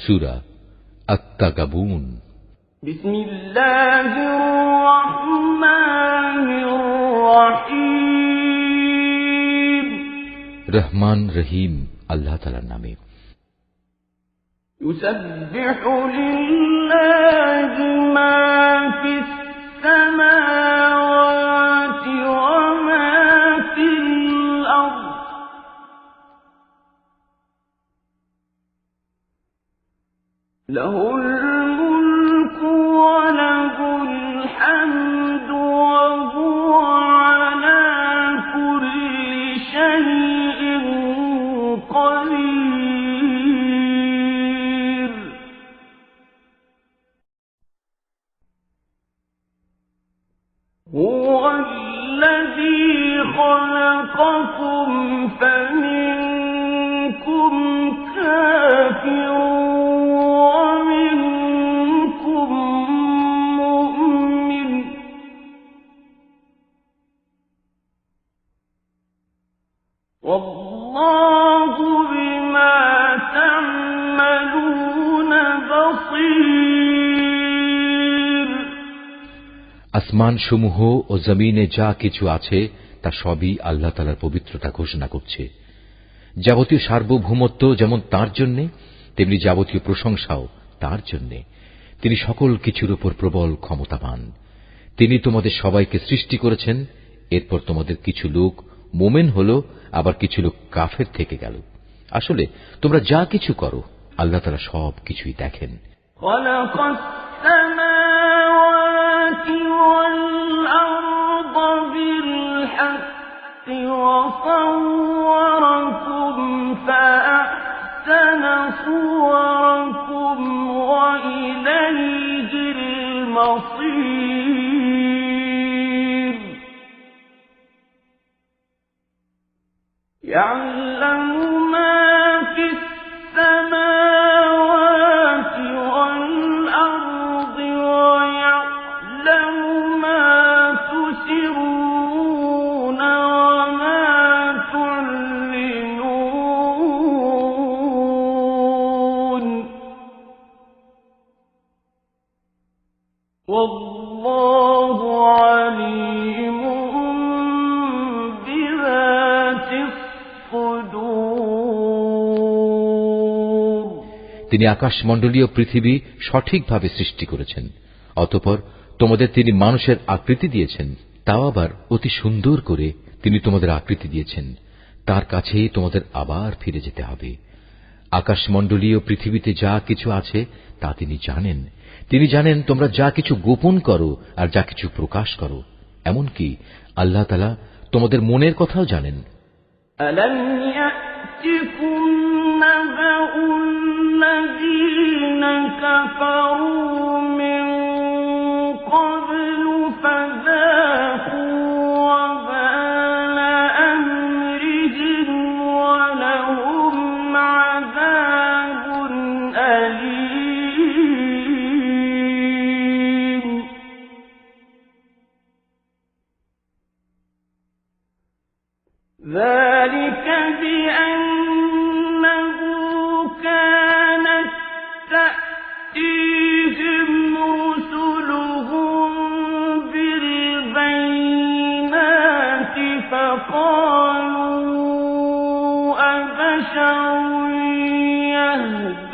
সূরা আত-তাগাবুন। বিসমিল্লাহির রহমানির রহিম। রহমান রহিম আল্লাহ তাআলার নামে। ইউসাব্বিহু লিল্লাহি মা ফিস সামাওয়াতি ওয়া মা ফিল আরদ লাহুল মুলকু ওয়া লাহুল হামদু ওয়া হুয়া আলা কুল্লি শাইইন কাদির। হুয়াল্লাযী খালাকাকুম ফামিনকুম কাফিরুন ওয়া মিনকুম মুমিন ওয়াল্লাহু বিমা তা'মালুনা বাসীর। আসমান সমূহ ও জমিনে যা কিছু আছে তা সবই আল্লাহ তাআলার পবিত্রতা ঘোষণা করছে। যাবতীয় সার্বভৌমত্ব যেমন তাঁর জন্য, তেমনি যাবতীয় প্রশংসাও তাঁর জন্য। তিনি সকল কিছুর উপর প্রবল ক্ষমতাবান। তিনি তোমাদের সবাইকে সৃষ্টি করেছেন, এরপর তোমাদের কিছু লোক মোমেন হল, আবার কিছু লোক কাফের থেকে গেল। আসলে তোমরা যা কিছু করো আল্লাহ তাআলা সব কিছুই দেখেন। খালাকাস সামাওয়াতি ওয়াল আরদা বিল হাক্কি ওয়া সাওওয়ারাকুম ফাআহসানা সুওয়ারাকুম ওয়া ইলাইহিল মাসীর। ইয়া'লামু মা ফিস সামাওয়াতি ওয়াল আরদি ওয়া ইয়া'লামু মা তুসিররুনা ওয়া মা তু'লিনুন ওয়াল্লাহু আলীমুন বিযাতিস সুদূর। তিনি আকাশমণ্ডলীয় পৃথিবী সঠিকভাবে সৃষ্টি করেছেন। অতঃপর তোমাদের তিনি মানুষের আকৃতি দিয়েছেন, তাও আবার অতি সুন্দর করে তিনি তোমাদের আকৃতি দিয়েছেন। তার কাছেই তোমাদের আবার ফিরে যেতে হবে। আকাশমণ্ডলীয় পৃথিবীতে যা কিছু আছে তা তিনি জানেন। তিনি জানেন তোমরা যা কিছু গোপন করো আর যা কিছু প্রকাশ করো। এমনকি আল্লাহ তাআলা তোমাদের মনের কথাও জানেন। ألم يأتكم نبأ الذين كفروا من قبل فذاقوا وبال أمرهم ولهم عذاب أليم ذلك بأنه كانت تأتيهم رسلهم بالبينات فقالوا أبشر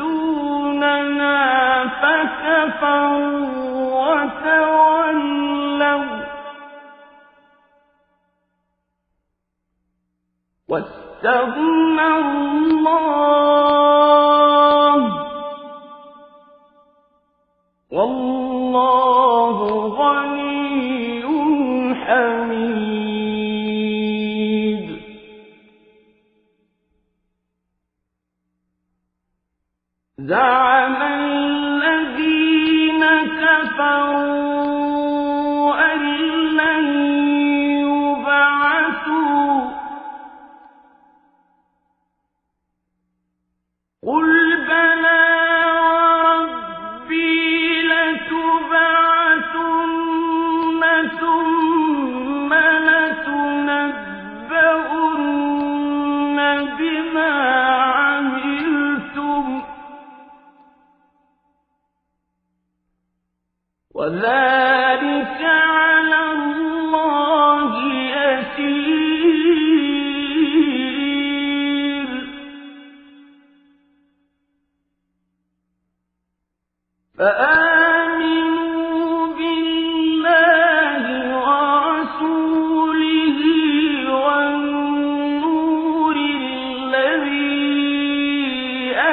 يهدوننا فكفروا وتولوا واستغنى الله والله غني حميد زعم الذين كفروا أن لن يبعثوا قل بلى وربي لتبعثن ثم لتنبؤن بما عملتم وذلك على الله يسير فآمنوا بالله ورسوله والنور الذي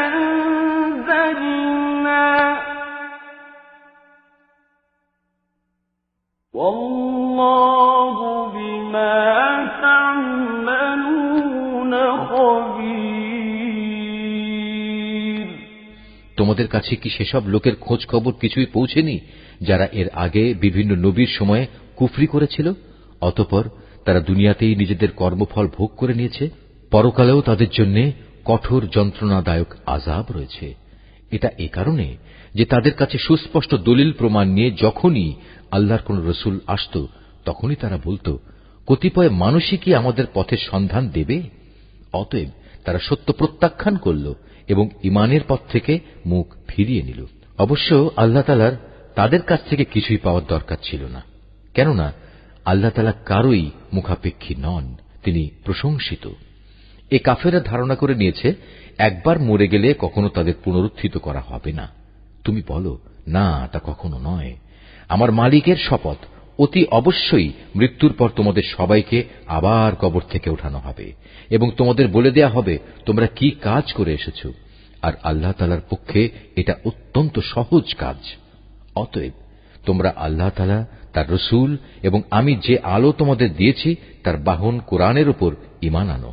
أنزلنا والله بما تعملون خبير তোমাদের কাছে কি সেসব লোকের খোঁজ খবর কিছুই পৌঁছেনি যারা এর আগে বিভিন্ন নবীর সময়ে কুফরি করেছিল, অতঃপর তারা দুনিয়াতেই নিজেদের কর্মফল ভোগ করে নিয়েছে, পরকালেও তাদের জন্য কঠোর যন্ত্রণাদায়ক আযাব রয়েছে। এটা এ কারণে যে তাদের কাছে সুস্পষ্ট দলিল প্রমাণ নিয়ে যখনই আল্লাহর কোন রসুল আসত তখনই তারা বলত, কতিপয় মানুষই কি আমাদের পথের সন্ধান দেবে? অতএব তারা সত্য প্রত্যাখ্যান করল এবং ঈমানের পথ থেকে মুখ ফিরিয়ে নিল। অবশ্য আল্লাহ তাআলার তাদের কাছ থেকে কিছুই পাওয়ার দরকার ছিল না, কেননা আল্লাহ তাআলা কারোই মুখাপেক্ষী নন, তিনি প্রশংসিত। এ কাফেররা ধারণা করে নিয়েছে একবার মরে গেলে কখনো তাদের পুনরুত্থিত করা হবে না। তুমি বলো, না, তা কখনো নয়। আমার মালিকের শপথ, অতি অবশ্যই মৃত্যুর পর তোমাদের সবাইকে আবার কবর থেকে ওঠানো হবে এবং তোমাদের বলে দেয়া হবে তোমরা কি কাজ করে এসেছ, আর আল্লাহ তাআলার পক্ষে এটা অত্যন্ত সহজ কাজ। অতএব তোমরা আল্লাহ তাআলা, তার রসূল এবং আমি যে আলো তোমাদের দিয়েছি তার বাহন কোরআনের উপর ঈমান আনো।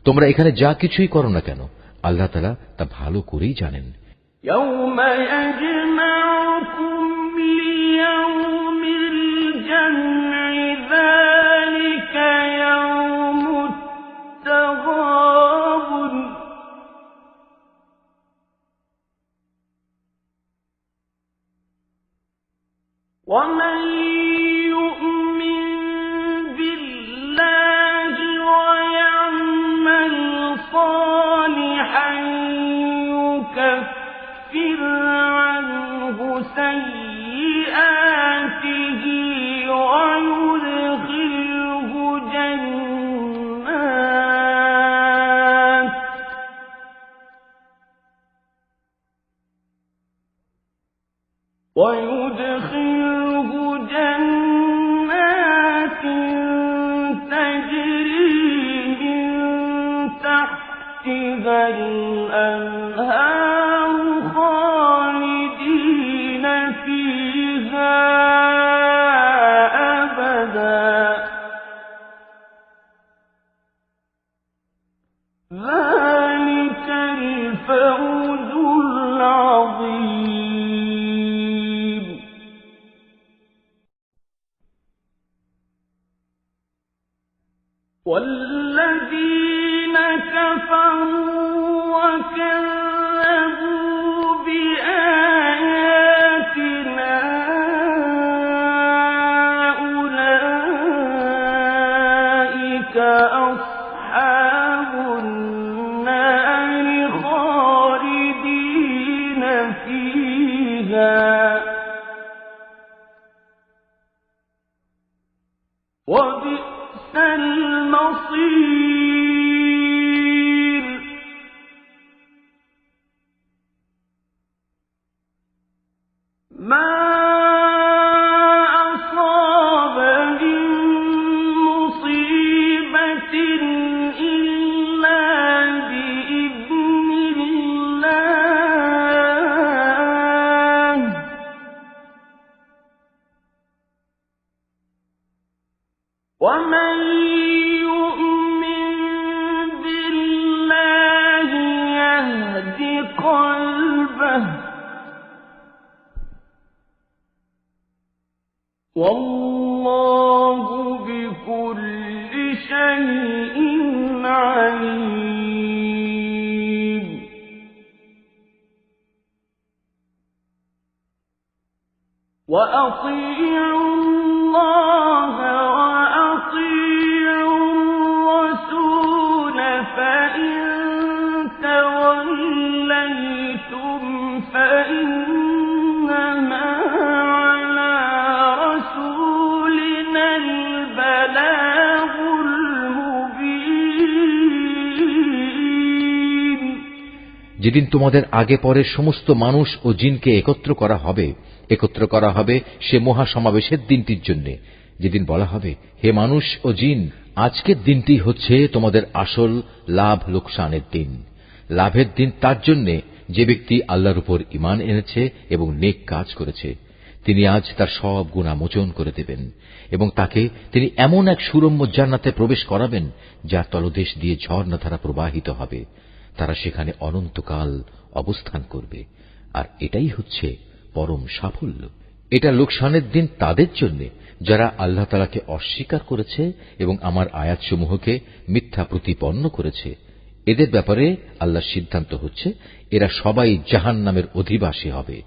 তোমরা এখানে যা কিছুই করো না কেন আল্লাহ তাআলা তা ভালো করেই জানেন। يوم يجمعكم ليوم الجمع ذلك يوم التغابن ومن يؤمن بالله ويعمل صالحا يكفر عنه سيئاته ويدخله جنات تجري من تحتها الأنهار خالدين فيها أبدا ذلك الفوز العظيم والذين كفروا وكذبوا بآياتنا أولئك أصحاب النار خالدين فيها وبئس المصير ما أصاب من مصيبة إلا بإذن الله ومن يؤمن بالله يهد قلبه والله بكل شيء عليم وأطيعوا الله وأطيعوا الرسول فإن توليتم فإنما على যেদিন তোমাদের আগে পরে সমস্ত মানুষ ও জিনকে একত্র করা হবে সে মহাসমাবেশের দিনটির জন্য, যেদিন বলা হবে, হে মানুষ ও জিন, আজকের দিনটি হচ্ছে তোমাদের আসল লাভ লোকসানের দিন। লাভের দিন তার জন্য যে ব্যক্তি আল্লাহর উপর ঈমান এনেছে এবং নেক কাজ করেছে। তিনি আজ তার সব গুনাহ মোচন করে দেবেন এবং তাকে তিনি এমন এক সুরম্য জান্নাতে প্রবেশ করাবেন যার তলদেশ দিয়ে ঝর্ণাধারা প্রবাহিত হবে। তারা সেখানে অনন্তকাল অবস্থান করবে, আর এটাই হচ্ছে পরম সাফল্য। এটা লোকসানের দিন তাদের জন্য যারা আল্লাহ তাআলাকে অস্বীকার করেছে এবং আমার আয়াতসমূহকে মিথ্যা প্রতিপন্ন করেছে। এদের ব্যাপারে আল্লাহর সিদ্ধান্ত হচ্ছে, এরা সবাই জাহান্নামের অধিবাসী হবে,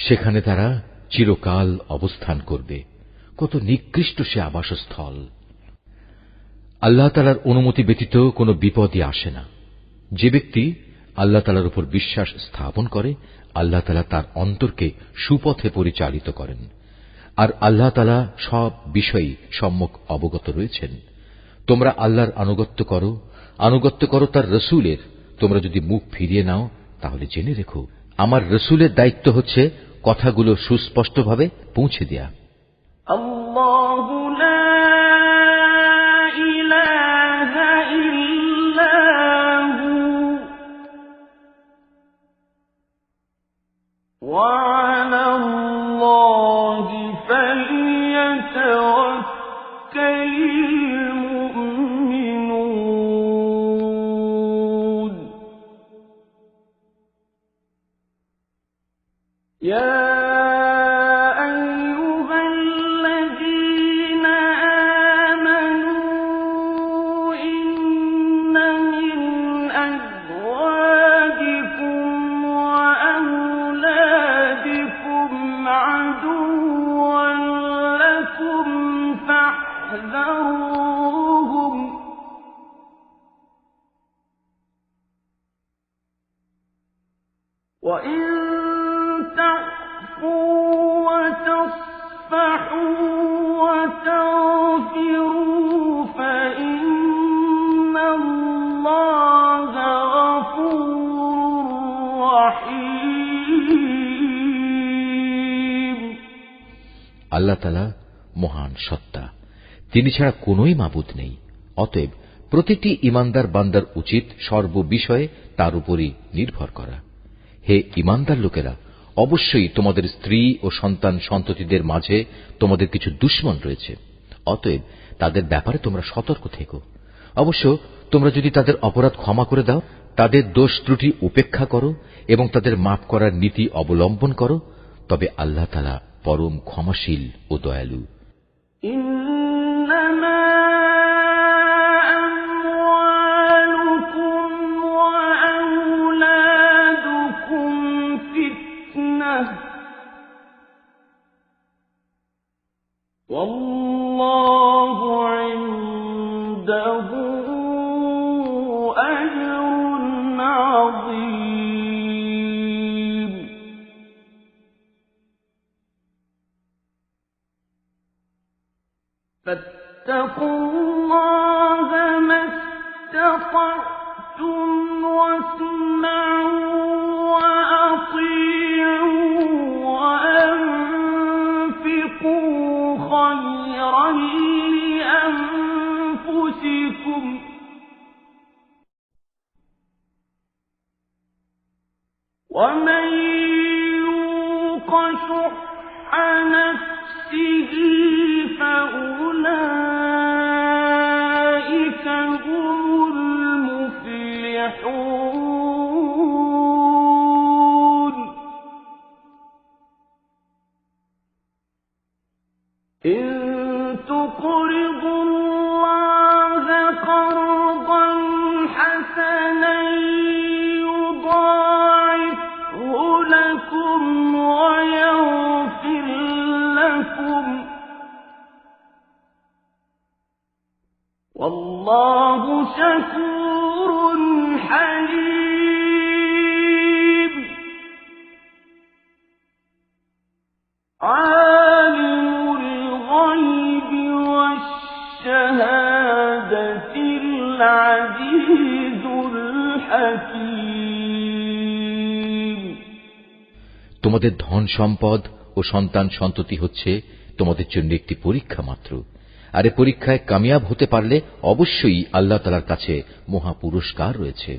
সেখানে তারা চিরকাল অবস্থান করবে। কত নিকৃষ্ট সে আবাসস্থল! আল্লাহ তাআলার অনুমতি ব্যতীত কোনো বিপদই আসে না। যে ব্যক্তি আল্লাহ তাআলার উপর বিশ্বাস স্থাপন করে, আল্লাহ তাআলা তার অন্তরকে সুপথে পরিচালিত করেন। আর আল্লাহ তাআলা সব বিষয়ই সম্যক অবগত রয়েছেন। তোমরা আল্লাহর আনুগত্য করো তার রসুলের। তোমরা যদি মুখ ফিরিয়ে নাও তাহলে জেনে রেখো, আমার রসুলের দায়িত্ব হচ্ছে কথাগুলো সুস্পষ্টভাবে পৌঁছে দেয়া। আল্লাহু লা ইলাহা ইল্লাহু ওয়া আলাল্লাহি ফালইয়াতাওয়াক্কালিল মুমিনুন। ইয়া وَإِن تَعْفُوا وَتَصْفَحُوا وَتَغْفِرُوا فَإِنَّ اللَّهَ غَفُورٌ رَّحِيمٌ। আল্লাহ তাআলা মহান সত্তা, তিনি ছাড়া কোনোই মাবুদ নেই। অতএব প্রতিটি ঈমানদার বান্দার উচিত সর্ববিষয়ে তার উপরই নির্ভর করা। হে ঈমানদার লোকেরা, অবশ্যই তোমাদের স্ত্রী ও সন্তান সন্ততিদের মাঝে তোমাদের কিছু দুশমন রয়েছে। অতএব তাদের ব্যাপারে তোমরা সতর্ক থেকো। অবশ্য তোমরা যদি তাদের অপরাধ ক্ষমা করে দাও, তাদের দোষ ত্রুটি উপেক্ষা করো এবং তাদের মাফ করার নীতি অবলম্বন করো, তবে আল্লাহ তাআলা পরম ক্ষমাশীল ও দয়ালু। والله عنده أجر عظيم فاتقوا الله ما استطعتم واسمعوا وأطيعوا وأنفقوا خيرا لأنفسكم ومن يوق شح نفسه فأولئك هم المفلحون إن تقرضوا الله قرضا حسنا يضاعفه لكم ويغفر لكم والله شكور حليم عالم الغيب والشهادة العزيز الحكيم তোমাদের ধন সম্পদ ও সন্তান সন্ততি হচ্ছে তোমাদের জন্য একটি পরীক্ষা মাত্র, আর এই পরীক্ষায় কামিয়াব হতে পারলে অবশ্যই আল্লাহ তাআলার কাছে মহা পুরস্কার রয়েছে।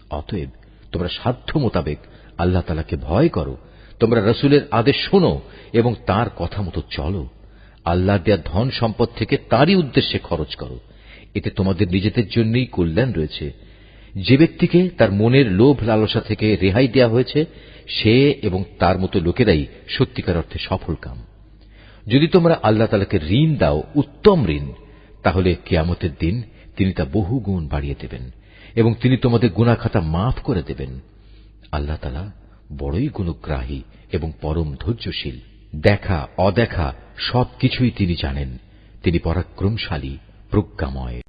অতএব তোমরা সাধ্য মোতাবেক আল্লাহ তাআলাকে ভয় করো, তোমরা রাসূলের আদেশ শোনো এবং তার কথা মতো চলো। আল্লাহর দেয়া ধন সম্পদ থেকে তারই উদ্দেশ্যে খরচ করো, এতে তোমাদের নিজেদের জন্যই কল্যাণ রয়েছে। যে ব্যক্তিকে তার মনের লোভ লালসা থেকে রেহাই দেয়া হয়েছে, সে এবং তার মতো লোকেরাই সত্যিকার অর্থে সফলকাম। যদি তোমরা আল্লাহ তাআলাকে ঋণ দাও, উত্তম ঋণ, তাহলে কিয়ামতের দিন তিনি তা বহুগুণ বাড়িয়ে দেবেন এবং তিনি তোমাদের গুনাহ খাতা মাফ করে দেবেন। আল্লাহ তাআলা বড়ই গুণগ্রাহী এবং পরম ধৈর্যশীল। দেখা অদেখা সবকিছুই তিনি জানেন। তিনি পরাক্রমশালী, প্রজ্ঞাময়।